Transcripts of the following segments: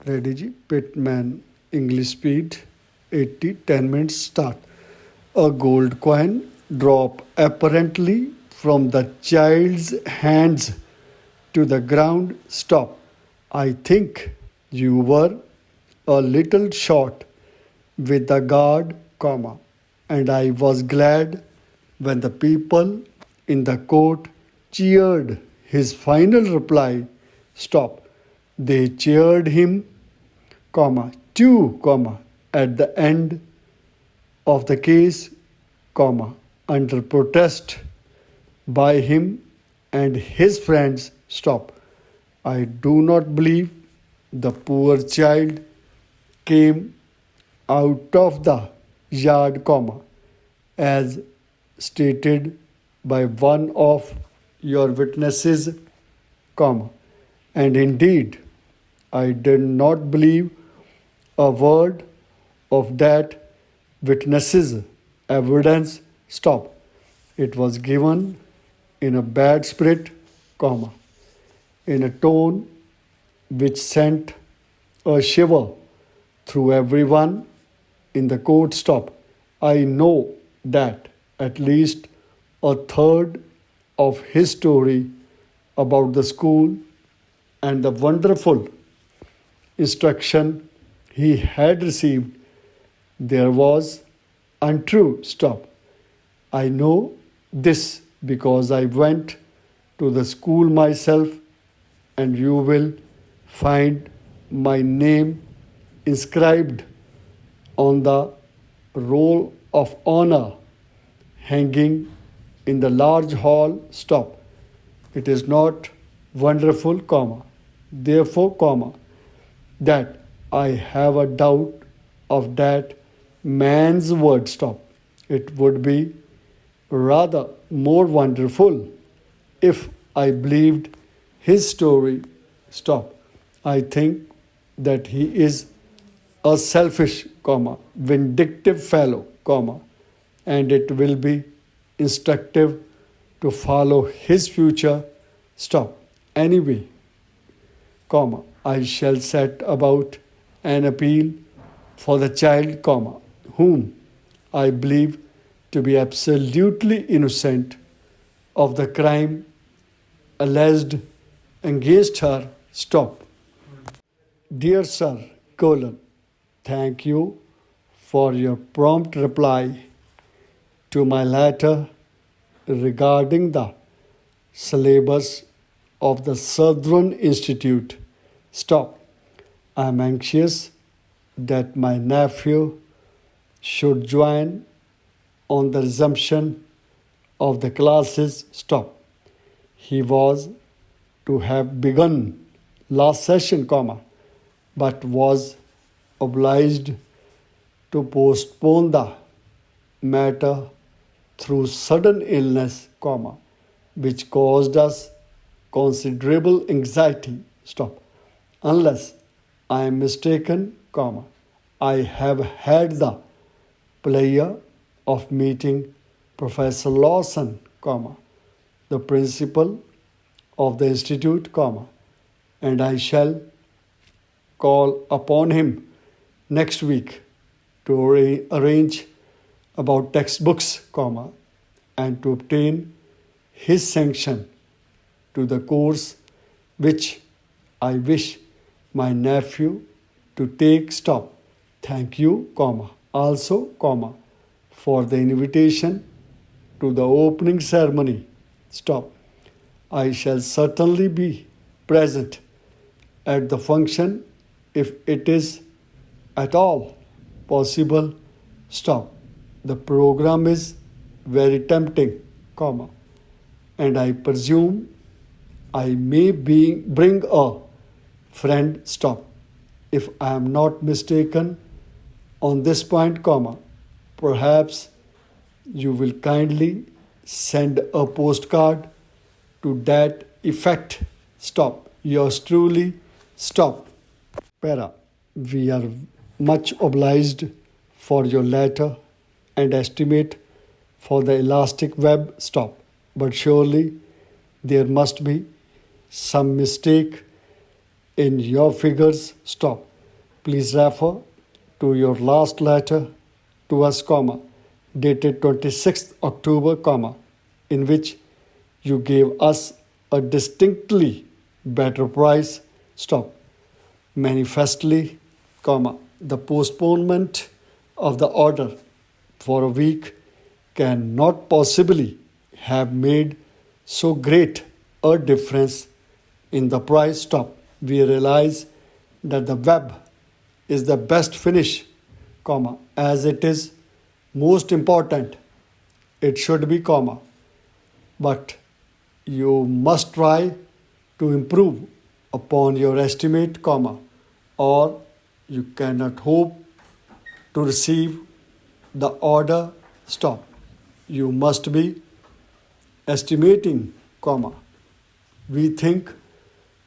Ready ji? Pitman English speed 80 10 minutes start. A gold coin drop apparently from the child's hands to the ground. Stop. I think you were a little short with the guard, comma, and I was glad when the people in the court cheered his final reply. Stop. They cheered him, comma, too, comma, at the end of the case, comma, under protest by him and his friends. Stop. I do not believe the poor child came out of the yard, comma, as stated by one of your witnesses, comma, and indeed I did not believe a word of that witness's evidence. Stop. It was given in a bad spirit, comma, in a tone which sent a shiver through everyone in the court. Stop. I know that at least a third of his story about the school and the wonderful instruction he had received there was untrue. Stop. I know this because I went to the school myself, and you will find my name inscribed on the roll of honor hanging in the large hall. Stop. It is not wonderful, comma, therefore, comma, that I have a doubt of that man's word. Stop. It would be rather more wonderful if I believed his story. Stop. I think that he is a selfish, comma, vindictive fellow, comma, and it will be instructive to follow his future. Stop. Anyway, comma, I shall set about an appeal for the child, comma, whom I believe to be absolutely innocent of the crime alleged against her. Stop. Dear Sir, colon, thank you for your prompt reply to my letter regarding the syllabus of the Southern Institute. Stop. I am anxious that my nephew should join on the resumption of the classes. Stop. He was to have begun last session, comma, but was obliged to postpone the matter through sudden illness, comma, which caused us considerable anxiety. Stop. Unless I am mistaken, comma, I have had the pleasure of meeting Professor Lawson, comma, the principal of the institute, comma, and I shall call upon him next week to arrange about textbooks, comma, and to obtain his sanction to the course which I wish my nephew to take. Stop. Thank you, comma, also, comma, for the invitation to the opening ceremony. Stop. I shall certainly be present at the function if it is at all possible. Stop. The program is very tempting, comma, and I presume I may bring a friend. Stop. If I am not mistaken on this point, comma, perhaps you will kindly send a postcard to that effect. Stop. Yours truly. Stop. Para. We are much obliged for your letter and estimate for the elastic web. Stop. But surely there must be some mistake in your figures. Stop. Please refer to your last letter to us, dated 26th October, in which you gave us a distinctly better price. Manifestly, the postponement of the order for a week cannot possibly have made so great a difference in the price. We realize that the web is the best finish, as it is most important. It should be, but you must try to improve upon your estimate, or you cannot hope to receive the order. You must be estimating, we think,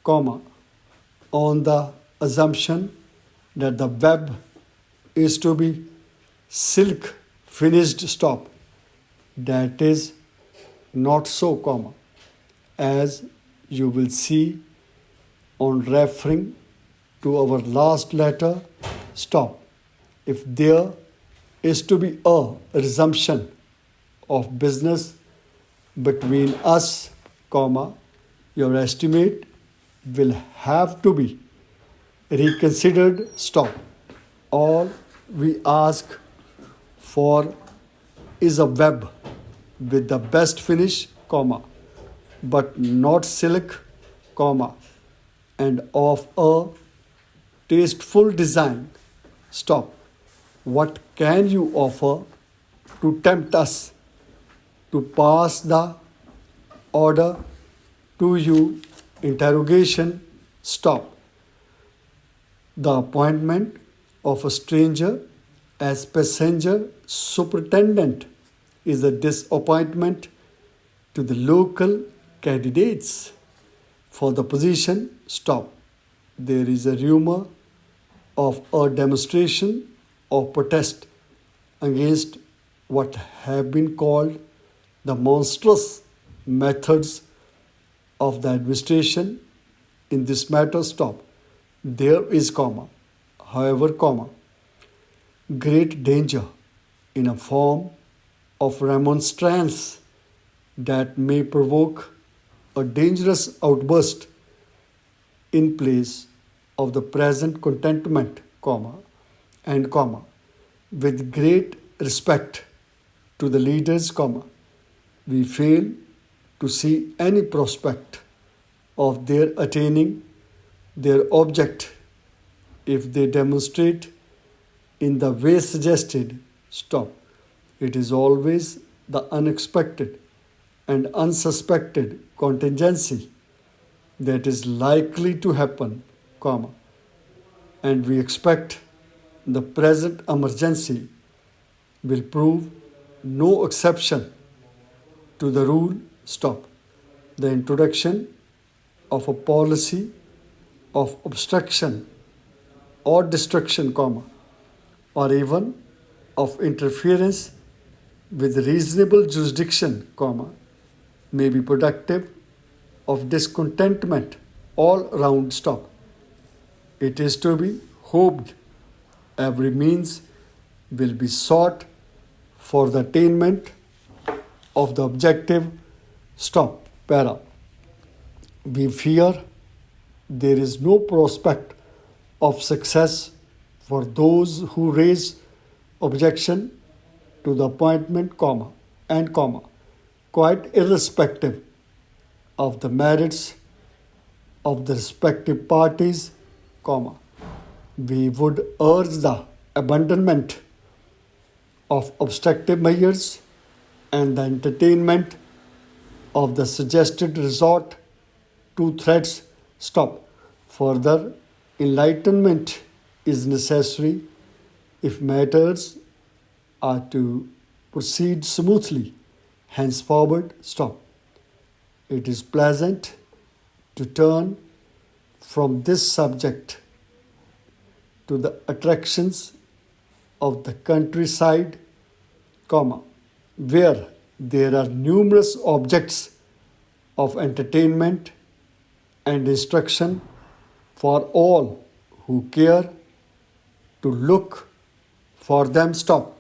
on the assumption that the web is to be silk finished. That is not so, as you will see on referring to our last letter. If there is to be a resumption of business between us, your estimate will have to be reconsidered. All we ask for is a web with the best finish, but not silk, and of a tasteful design. What can you offer to tempt us to pass the order to you? Interrogation. The appointment of a stranger as passenger superintendent is a disappointment to the local candidates for the position. There is a rumor of a demonstration of protest against what have been called the monstrous methods of the administration in this matter. There is, however, great danger in a form of remonstrance that may provoke a dangerous outburst in place of the present contentment, and with great respect to the leaders, we fail to see any prospect of their attaining their object if they demonstrate in the way suggested. It is always the unexpected and unsuspected contingency that is likely to happen, and we expect the present emergency will prove no exception to the rule. The introduction of a policy of obstruction or destruction, or even of interference with reasonable jurisdiction, may be productive of discontentment all round. It is to be hoped every means will be sought for the attainment of the objective. We fear there is no prospect of success for those who raise objection to the appointment, and quite irrespective of the merits of the respective parties, we would urge the abandonment of obstructive measures and the entertainment of the suggested resort to threats. Further enlightenment is necessary if matters are to proceed smoothly henceforward. It is pleasant to turn from this subject to the attractions of the countryside, where there are numerous objects of entertainment and instruction for all who care to look for them. Stop.